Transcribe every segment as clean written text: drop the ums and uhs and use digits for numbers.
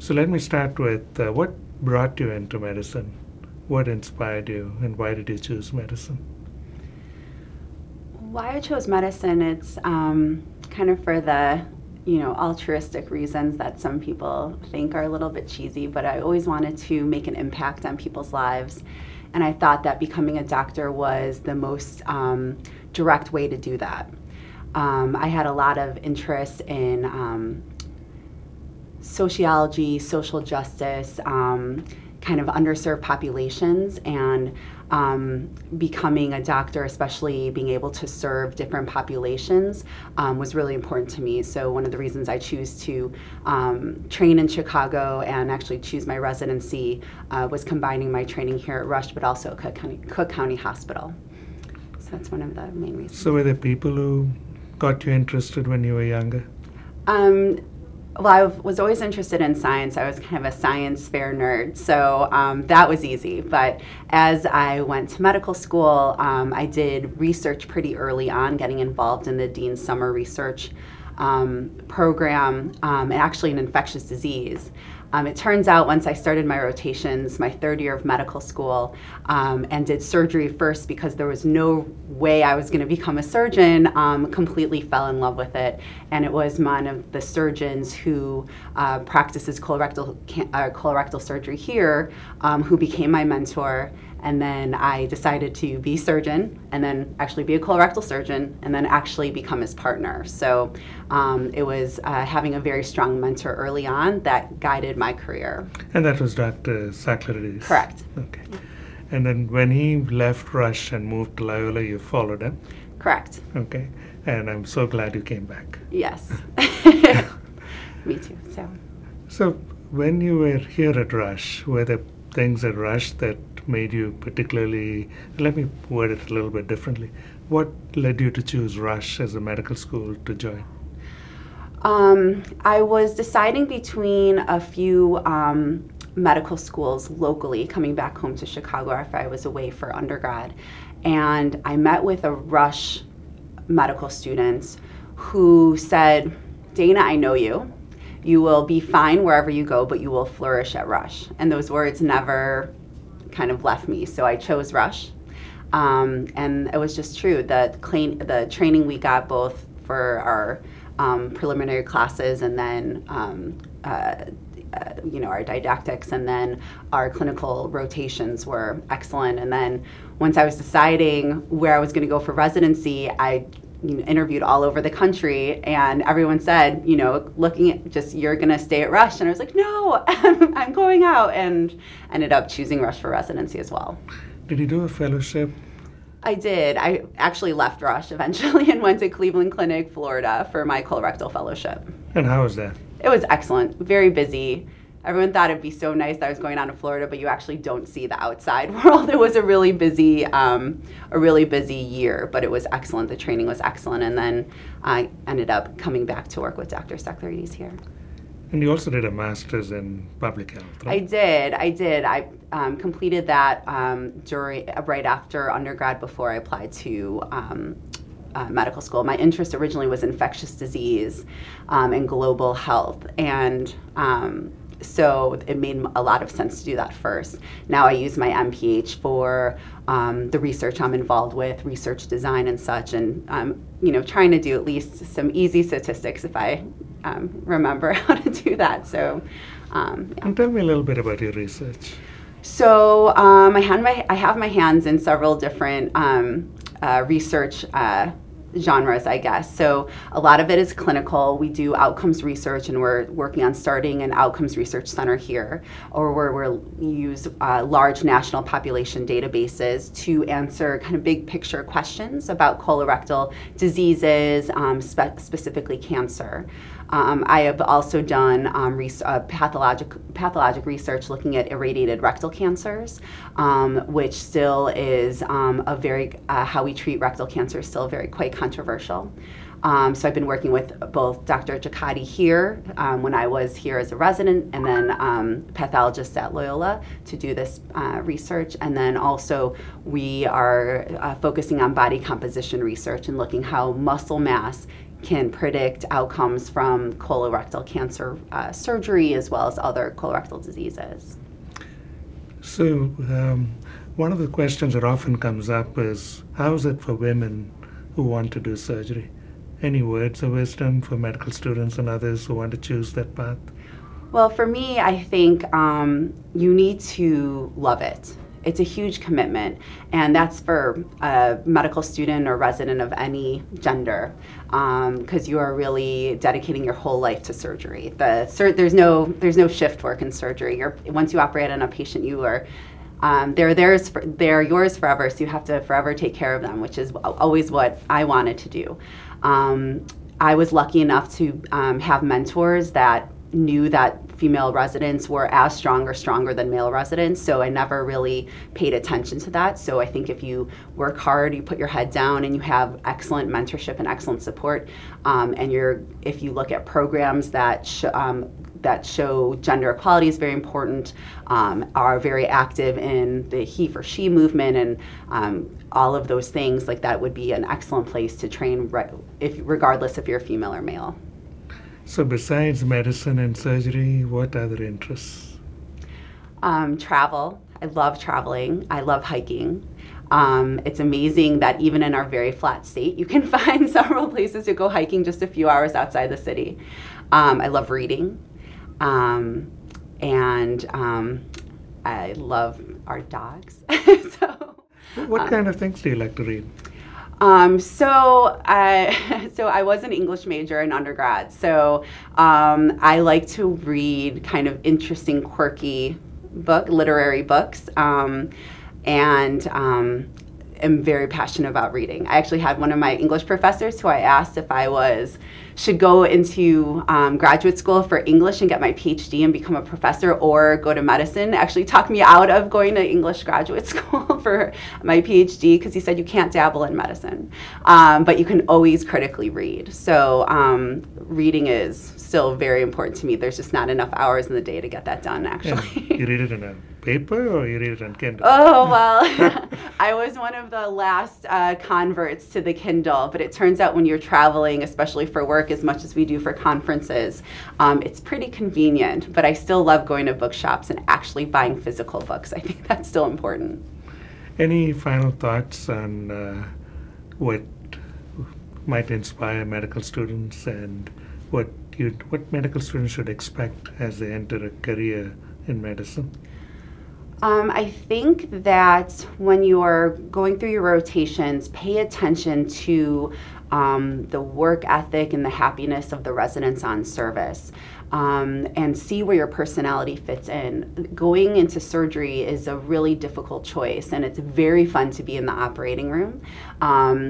So let me start with what brought you into medicine? What inspired you, and why did you choose medicine? Why I chose medicine, it's kind of for the altruistic reasons that some people think are a little bit cheesy, but I always wanted to make an impact on people's lives. And I thought that becoming a doctor was the most direct way to do that. I had a lot of interest in sociology, social justice, kind of underserved populations, and becoming a doctor, especially being able to serve different populations, was really important to me. So one of the reasons I choose to train in Chicago and actually choose my residency was combining my training here at Rush, but also at Cook County Hospital. So that's one of the main reasons. So were there people who got you interested when you were younger? Well, I was always interested in science. I was kind of a science fair nerd, so that was easy. But as I went to medical school, I did research pretty early on, getting involved in the Dean's Summer Research program, and actually in infectious disease. It turns out once I started my rotations, my third year of medical school, and did surgery first because there was no way I was going to become a surgeon, completely fell in love with it. And it was one of the surgeons who practices colorectal surgery here who became my mentor. And then I decided to be a surgeon, and then actually be a colorectal surgeon, and then actually become his partner. So it was having a very strong mentor early on that guided my career. And that was Dr. Socrates? Correct. Okay. And then when he left Rush and moved to Loyola, you followed him? Correct. Okay. And I'm so glad you came back. Yes. Me too. So when you were here at Rush, were there things at Rush that made you particularly, let me word it a little bit differently, what led you to choose Rush as a medical school to join? I was deciding between a few medical schools locally, coming back home to Chicago after I was away for undergrad, and I met with a Rush medical student who said, "Dana, I know you. You will be fine wherever you go, but you will flourish at Rush." And those words never kind of left me, so I chose Rush. And it was just true. The training we got both for our preliminary classes and then our didactics and then our clinical rotations were excellent. And then once I was deciding where I was going to go for residency, I interviewed all over the country, and everyone said, looking at just, you're going to stay at Rush. And I was like, no, I'm going out, and ended up choosing Rush for residency as well. Did you do a fellowship? I did. I actually left Rush eventually and went to Cleveland Clinic, Florida for my colorectal fellowship. And how was that? It was excellent, very busy. Everyone thought it'd be so nice that I was going down to Florida, but you actually don't see the outside world. It was a really busy year, but it was excellent. The training was excellent, and then I ended up coming back to work with Dr. Socrates here. And you also did a master's in public health, right? I did. I completed that right after undergrad, before I applied to medical school. My interest originally was infectious disease and global health, and so it made a lot of sense to do that first. Now I use my MPH for the research I'm involved with, research design and such, and trying to do at least some easy statistics if I remember how to do that. So, yeah. And tell me a little bit about your research. So I have my hands in several different research genres, I guess. So a lot of it is clinical. We do outcomes research, and we're working on starting an outcomes research center here, or where we use large national population databases to answer kind of big picture questions about colorectal diseases, specifically cancer. I have also done pathologic research looking at irradiated rectal cancers, which still is how we treat rectal cancer is still quite controversial. So I've been working with both Dr. Giacatti here when I was here as a resident, and then pathologists at Loyola to do this research. And then also we are focusing on body composition research and looking how muscle mass can predict outcomes from colorectal cancer surgery as well as other colorectal diseases. So one of the questions that often comes up is, how is it for women who want to do surgery? Any words of wisdom for medical students and others who want to choose that path? Well, for me, I think you need to love it. It's a huge commitment, and that's for a medical student or resident of any gender, because you are really dedicating your whole life to surgery. There's no shift work in surgery. Once you operate on a patient, you are they're yours forever, so you have to forever take care of them, which is always what I wanted to do. I was lucky enough to have mentors that knew that female residents were as strong or stronger than male residents, so I never really paid attention to that. So I think if you work hard, you put your head down, and you have excellent mentorship and excellent support, and if you look at programs that show gender equality is very important, are very active in the he for she movement, and all of those things, like that would be an excellent place to train, regardless if you're female or male. So besides medicine and surgery, what other interests? Travel. I love traveling. I love hiking. It's amazing that even in our very flat state, you can find several places to go hiking just a few hours outside the city. I love reading. And I love our dogs. What kind of things do you like to read? So I was an English major in undergrad, so I like to read kind of interesting, quirky literary books, and am very passionate about reading. I actually had one of my English professors who I asked if I should go into graduate school for English and get my PhD and become a professor, or go to medicine. Actually talked me out of going to English graduate school for my PhD, because he said you can't dabble in medicine, but you can always critically read. So reading is still very important to me. There's just not enough hours in the day to get that done, actually. Yeah. You read it in a paper or you read it on Kindle? Oh, well, I was one of the last converts to the Kindle, but it turns out when you're traveling, especially for work, as much as we do for conferences, it's pretty convenient, but I still love going to bookshops and actually buying physical books. I think that's still important. Any final thoughts on what might inspire medical students, and what medical students should expect as they enter a career in medicine? I think that when you're going through your rotations, pay attention to the work ethic and the happiness of the residents on service, and see where your personality fits in. Going into surgery is a really difficult choice, and it's very fun to be in the operating room.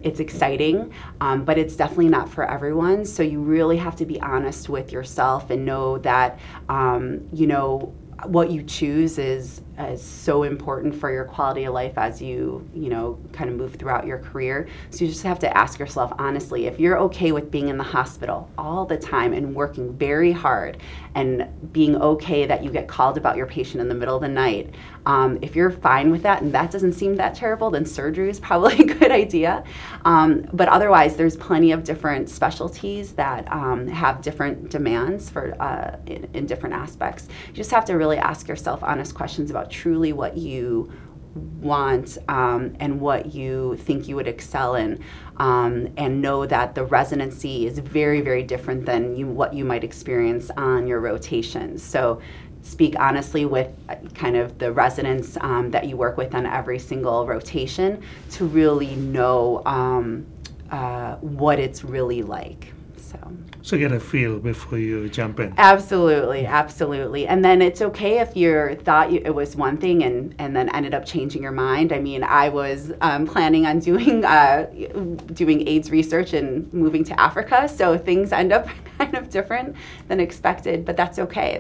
It's exciting, but it's definitely not for everyone. So you really have to be honest with yourself and know that, what you choose is so important for your quality of life as you kind of move throughout your career. So you just have to ask yourself honestly, if you're okay with being in the hospital all the time and working very hard, and being okay that you get called about your patient in the middle of the night, if you're fine with that and that doesn't seem that terrible, then surgery is probably a good idea. But otherwise, there's plenty of different specialties that have different demands for in different aspects. You just have to really ask yourself honest questions about truly what you want, and what you think you would excel in, and know that the residency is very, very different than what you might experience on your rotations. So speak honestly with kind of the residents that you work with on every single rotation to really know what it's really like. So get a feel before you jump in. Absolutely, absolutely. And then it's okay if you thought it was one thing and then ended up changing your mind. I mean, I was planning on doing AIDS research and moving to Africa, so things end up kind of different than expected, but that's okay.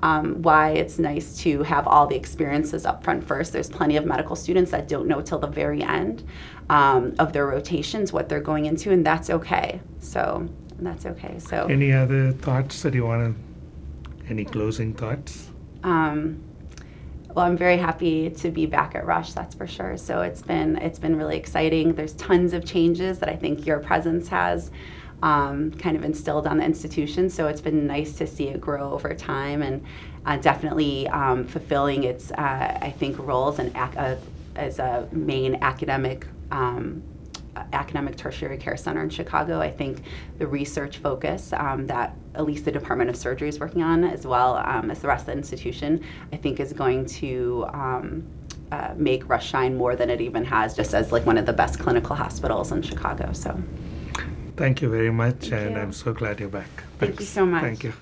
why it's nice to have all the experiences up front first. There's plenty of medical students that don't know till the very end of their rotations what they're going into, and that's okay. So that's okay. So any other thoughts that you want to, any closing thoughts? Well, I'm very happy to be back at Rush, that's for sure. So it's been really exciting. There's tons of changes that I think your presence has kind of instilled on the institution. So it's been nice to see it grow over time, and definitely fulfilling its, I think, roles and as a main academic tertiary care center in Chicago. I think the research focus that at least the Department of Surgery is working on, as well as the rest of the institution, I think is going to make Rush shine more than it even has, just as like one of the best clinical hospitals in Chicago. So thank you very much, Thank and you. I'm so glad you're back. Thank you so much. Thank you.